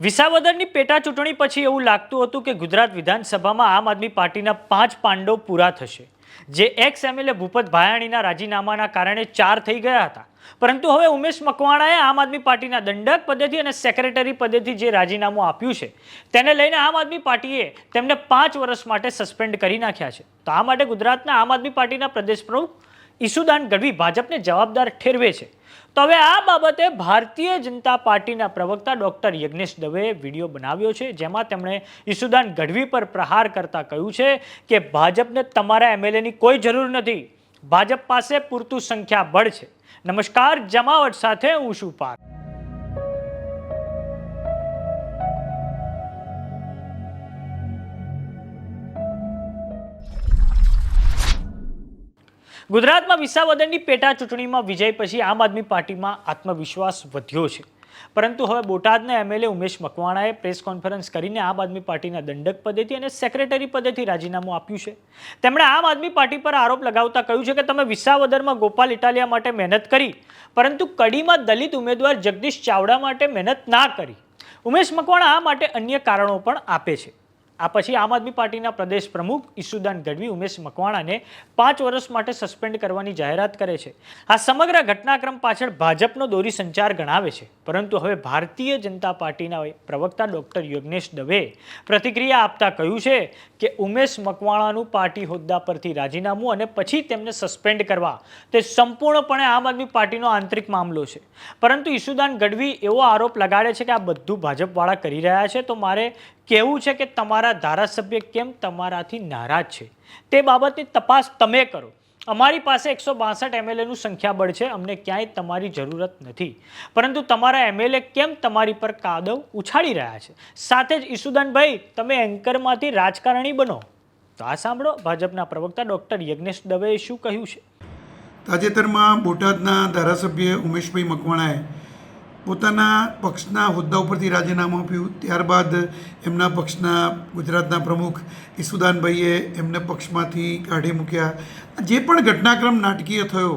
વિસાવદરની પેટા ચૂંટણી પછી એવું લાગતું હતું કે ગુજરાત વિધાનસભામાં આમ આદમી પાર્ટીના 5 પાંડવ પૂરા થશે, જે એક્સ એમએલએ ભૂપત ભાયાણીના રાજીનામાના કારણે 4 થઈ ગયા હતા. પરંતુ હવે ઉમેશ મકવાણાએ આમ આદમી પાર્ટીના દંડક પદેથી અને સેક્રેટરી પદેથી જે રાજીનામું આપ્યું છે તેને લઈને આમ આદમી પાર્ટીએ તેમને 5 વર્ષ માટે સસ્પેન્ડ કરી નાખ્યા છે. તો આ માટે ગુજરાતના આમ આદમી પાર્ટીના પ્રદેશ પ્રમુખ ઈસુદાન ગઢવી ભાજપને જવાબદાર ઠેરવે છે. તો હવે આ બાબતે ભારતીય જનતા પાર્ટીના પ્રવક્તા ડોક્ટર યજ્ઞેશ દવેએ વિડીયો બનાવ્યો છે, જેમાં તેમણે ઈસુદાન ગઢવી પર પ્રહાર કરતા કહ્યું છે કે ભાજપને તમારા એમએલએની કોઈ જરૂર નથી, ભાજપ પાસે પૂરતું સંખ્યાબળ છે. નમસ્કાર, જમાવટ સાથે હું છું પાર્થ. ગુજરાતમાં વિસાવદરની પેટા ચૂંટણીમાં વિજય પછી આમ આદમી પાર્ટીમાં આત્મવિશ્વાસ વધ્યો છે. પરંતુ હવે બોટાદના એમએલએ ઉમેશ મકવાણાએ પ્રેસ કોન્ફરન્સ કરીને આમ આદમી પાર્ટીના દંડક પદેથી અને સેક્રેટરી પદેથી રાજીનામું આપ્યું છે. તેમણે આમ આદમી પાર્ટી પર આરોપ લગાવતા કહ્યું છે કે તમે વિસાવદરમાં ગોપાલ ઇટાલિયા માટે મહેનત કરી, પરંતુ કડીમાં દલિત ઉમેદવાર જગદીશ ચાવડા માટે મહેનત ના કરી. ઉમેશ મકવાણા આ માટે અન્ય કારણો પણ આપે છે. આ પછી આમ આદમી પાર્ટીના પ્રદેશ પ્રમુખ ઈસુદાન ગઢવી ઉમેશ મકવાણાને 5 વર્ષ માટે સસ્પેન્ડ કરવાની જાહેરાત કરે છે. આ સમગ્ર ઘટનાક્રમ પાછળ ભાજપનો દોરી સંચાર ગણાવે છે. પરંતુ હવે ભારતીય જનતા પાર્ટીના પ્રવક્તા ડોક્ટર યજ્ઞેશ દવેએ પ્રતિક્રિયા આપતા કહ્યું છે કે ઉમેશ મકવાણાનું પાર્ટી હોદ્દા પરથી રાજીનામું અને પછી તેમને સસ્પેન્ડ કરવા તે સંપૂર્ણપણે આમ આદમી પાર્ટીનો આંતરિક મામલો છે. પરંતુ ઈસુદાન ગઢવી એવો આરોપ લગાડે છે કે આ બધું ભાજપવાળા કરી રહ્યા છે. તો મારે કહેવું છે કે તમારા ધારાસભ્ય કેમ તમારાથી નારાજ છે તે બાબતની તપાસ તમે કરો. અમારી પાસે 162 એમએલએનું સંખ્યાબળ છે, અમને ક્યાંય તમારી જરૂરત નથી. પરંતુ તમારા એમએલએ કેમ તમારી પર કાદવ ઉછાળી રહ્યા છે? સાથે જ ઈસુદાનભાઈ, તમે એન્કરમાંથી રાજકારણી બનો. તો આ સાંભળો ભાજપના પ્રવક્તા ડોક્ટર યજ્ઞેશ દવેએ શું કહ્યું છે. તાજેતરમાં બોટાદના ધારાસભ્ય ઉમેશભાઈ મકવાણાએ પોતાના પક્ષના હોદ્દા ઉપરથી રાજીનામું આપ્યું. ત્યારબાદ એમના પક્ષના ગુજરાતના પ્રમુખ ઈસુદાનભાઈએ એમને પક્ષમાંથી કાઢી મૂક્યા. જે પણ ઘટનાક્રમ નાટકીય થયો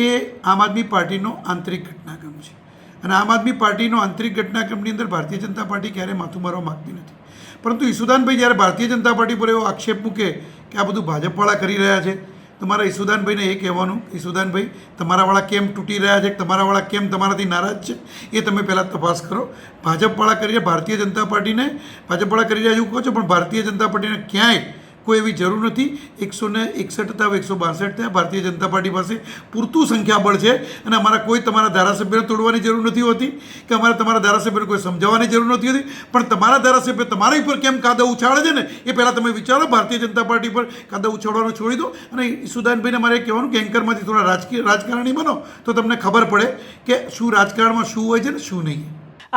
એ આમ આદમી પાર્ટીનો આંતરિક ઘટનાક્રમ છે. અને આમ આદમી પાર્ટીનો આંતરિક ઘટનાક્રમની અંદર ભારતીય જનતા પાર્ટી ક્યારેય માથું મારવા માગતી નથી. પરંતુ ઈસુદાનભાઈ જ્યારે ભારતીય જનતા પાર્ટી પર એવો આક્ષેપ મૂકે કે આ બધું ભાજપવાળા કરી રહ્યા છે, તમારા ઈસુદાનભાઈને એ કહેવાનું, ઈસુદાનભાઈ, તમારાવાળા કેમ તૂટી રહ્યા છે, તમારાવાળા કેમ તમારાથી નારાજ છે, એ તમે પહેલાં તપાસ કરો. ભાજપવાળા કરી રહ્યા, ભારતીય જનતા પાર્ટીને ભાજપવાળા કરી રહ્યા એવું કહો છો, પણ ભારતીય જનતા પાર્ટીને ક્યાંય કોઈ એવી જરૂર નથી. 161 હતા, 162 થયા. ભારતીય જનતા પાર્ટી પાસે પૂરતું સંખ્યાબળ છે અને અમારા કોઈ તમારા ધારાસભ્યને તોડવાની જરૂર નથી હોતી કે અમારે તમારા ધારાસભ્યને કોઈ સમજાવવાની જરૂર નથી હોતી. પણ તમારા ધારાસભ્ય તમારા ઉપર કેમ કાદવ ઉછાળે છે ને એ પહેલાં તમે વિચારો. ભારતીય જનતા પાર્ટી પર કાદવ ઉછાળવાનું છોડી દો. અને ઈસુદાનભાઈને મારે કહેવાનું કે એન્કરમાંથી થોડા રાજકારણી બનો તો તમને ખબર પડે કે શું રાજકારણમાં શું હોય છે ને શું નહીં.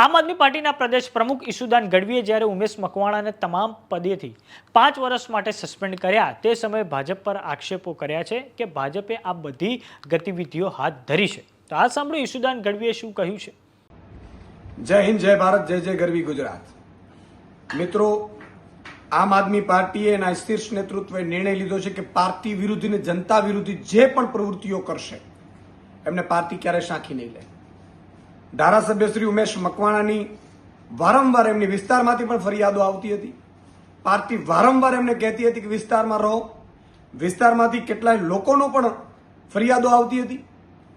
આમ આદમી પાર્ટીના પ્રદેશ પ્રમુખ ઈસુદાન ગઢવીએ જ્યારે ઉમેશ મકવાણાને તમામ પદેથી 5 વર્ષ માટે સસ્પેન્ડ કર્યા તે સમયે ભાજપ પર આક્ષેપો કર્યા છે કે ભાજપે આ બધી ગતિવિધિઓ હાથ ધરી છે. તો આ સાંભળો ઈસુદાન ગઢવીએ શું કહ્યું છે. જય હિન્દ, જય ભારત, જય જય ગરવી ગુજરાત. મિત્રો, આમ આદમી પાર્ટીએ એના શીર્ષ નેતૃત્વએ નિર્ણય લીધો છે કે પાર્ટી વિરુદ્ધ અને જનતા વિરુદ્ધ જે પણ પ્રવૃત્તિઓ કરશે એમને પાર્ટી ક્યારેય સાંખી નહીં લે. ધારાસભ્ય શ્રી ઉમેશ મકવાણાની વારંવાર એમની વિસ્તારમાંથી પણ ફરિયાદો આવતી હતી. પાર્ટી વારંવાર એમને કહેતી હતી કે વિસ્તારમાં રહો. વિસ્તારમાંથી કેટલાય લોકોનો પણ ફરિયાદો આવતી હતી,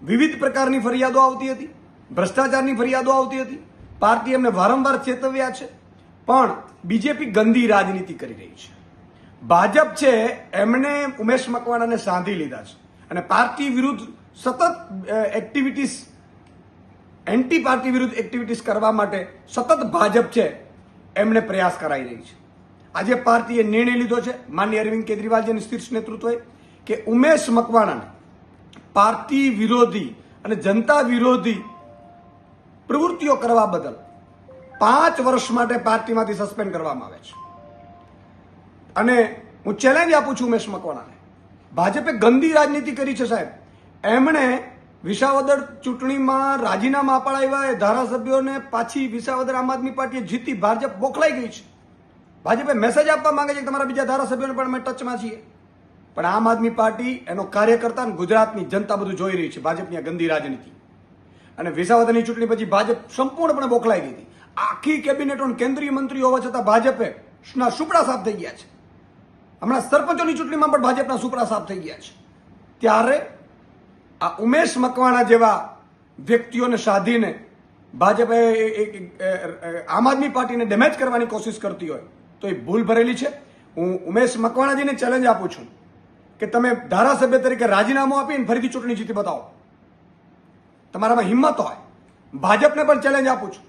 વિવિધ પ્રકારની ફરિયાદો આવતી હતી, ભ્રષ્ટાચારની ફરિયાદો આવતી હતી. પાર્ટી એમને વારંવાર ચેતવ્યા છે, પણ બીજેપી ગંદી રાજનીતિ કરી રહી છે. ભાજપ છે એમણે ઉમેશ મકવાણાને સાંધી લીધા છે અને પાર્ટી વિરુદ્ધ સતત એક્ટિવિટીઝ, એન્ટી પાર્ટી વિરુદ્ધ એક્ટિવિટીઝ કરવા માટે સતત ભાજપ છે એમને પ્રયાસ કરાઈ રહી છે. આજે પાર્ટીએ નિર્ણય લીધો છે, માનનીય અરવિંદ કેજરીવાલજીના શીર્ષ નેતૃત્વએ, કે ઉમેશ મકવાણાને પાર્ટી વિરોધી અને જનતા વિરોધી પ્રવૃત્તિઓ કરવા બદલ 5 વર્ષ માટે પાર્ટીમાંથી સસ્પેન્ડ કરવામાં આવે છે. અને હું ચેલેન્જ આપું છું ઉમેશ મકવાણાને, ભાજપે ગંદી રાજનીતિ કરી છે સાહેબ. એમણે વિસાવદર ચૂંટણીમાં રાજીનામા અપાડાવ્યા, એ ધારાસભ્યોને પાછી વિસાવદર આમ આદમી પાર્ટીએ જીતી, ભાજપ બોખલાઈ ગઈ છે. ભાજપે મેસેજ આપવા માંગે છે કે તમારા બીજા ધારાસભ્યોને પણ અમે ટચમાં છીએ. પણ આમ આદમી પાર્ટી, એનો કાર્યકર્તા અને ગુજરાતની જનતા બધું જોઈ રહી છે ભાજપની આ ગંદી રાજનીતિ. અને વિસાવદરની ચૂંટણી પછી ભાજપ સંપૂર્ણપણે બોખલાઈ ગઈ હતી. આખી કેબિનેટ અને કેન્દ્રીય મંત્રી હોવા છતાં ભાજપે ના સુપડા સાફ થઈ ગયા છે. હમણાં સરપંચોની ચૂંટણીમાં પણ ભાજપના સુપડા સાફ થઈ ગયા છે. ત્યારે આ ઉમેશ મકવાણા જેવા વ્યક્તિઓને સાધીને ભાજપે આમ આદમી પાર્ટીને ડેમેજ કરવાની કોશિશ કરતી હોય તો એ ભૂલ ભરેલી છે. હું ઉમેશ મકવાણાજીને ચેલેન્જ આપું છું કે તમે ધારાસભ્ય તરીકે રાજીનામું આપીને ફરીથી ચૂંટણી જીતી બતાવો. તમારામાં હિંમત હોય. ભાજપને પણ ચેલેન્જ આપું છું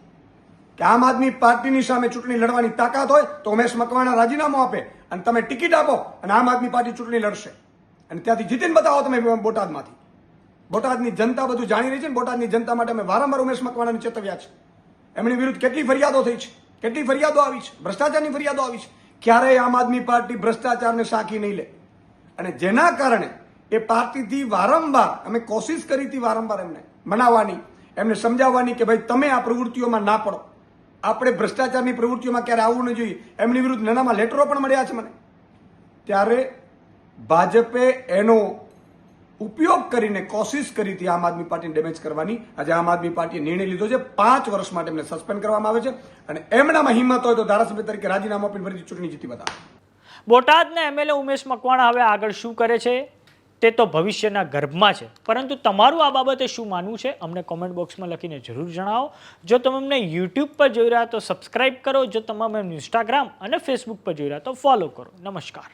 કે આમ આદમી પાર્ટીની સામે ચૂંટણી લડવાની તાકાત હોય તો ઉમેશ મકવાણા રાજીનામું આપે અને તમે ટિકિટ આપો અને આમ આદમી પાર્ટી ચૂંટણી લડશે અને ત્યાંથી જીતીને બતાવો તમે બોટાદમાંથી. બોટાદની જનતા બધું જાણી રહી છે. બોટાદની જનતા માટે અમે વારંવાર ઉમેશ મકવાણાને ચેતવ્યા છે. એમની વિરુદ્ધ કેટલી ફરિયાદો થઈ છે, કેટલી ફરિયાદો આવી છે, ભ્રષ્ટાચારની ફરિયાદો આવી છે. ક્યારેય આમ આદમી પાર્ટી ભ્રષ્ટાચારને સાંખી નહીં લે અને જેના કારણે એ પાર્ટીથી વારંવાર અમે કોશિશ કરી હતી વારંવાર એમને મનાવવાની, એમને સમજાવવાની કે ભાઈ તમે આ પ્રવૃત્તિઓમાં ના પડો, આપણે ભ્રષ્ટાચારની પ્રવૃત્તિઓમાં ક્યારે આવવું ન જોઈએ. એમની વિરુદ્ધ નાનામાં લેટરો પણ મળ્યા છે મને. ત્યારે ભાજપે એનો ઉપયોગ કરીને કોશિશ કરી હતી આમ આદમી પાર્ટીને ડેમેજ કરવાની. આજે આમ આદમી પાર્ટીએ નિર્ણય લીધો છે 5 વર્ષ માટે એમને સસ્પેન્ડ કરવામાં આવે છે અને એમનામાં હિંમત હોય તો ધારાસભ્ય તરીકે રાજીનામું આપીને ફરીથી ચૂંટણી જીતી બતાવે. બોટાદના એમએલએ ઉમેશ મકવાણા હવે આગળ શું કરે છે તે તો ભવિષ્યના ગર્ભમાં છે, પરંતુ તમારું આ બાબતે શું માનવું છે અમને કોમેન્ટ બોક્સમાં લખીને જરૂર જણાવો. જો તમે અમને યુટ્યુબ પર જોઈ રહ્યા તો સબસ્ક્રાઇબ કરો, જો તમે અમને ઇન્સ્ટાગ્રામ અને ફેસબુક પર જોઈ રહ્યા તો ફોલો કરો. નમસ્કાર.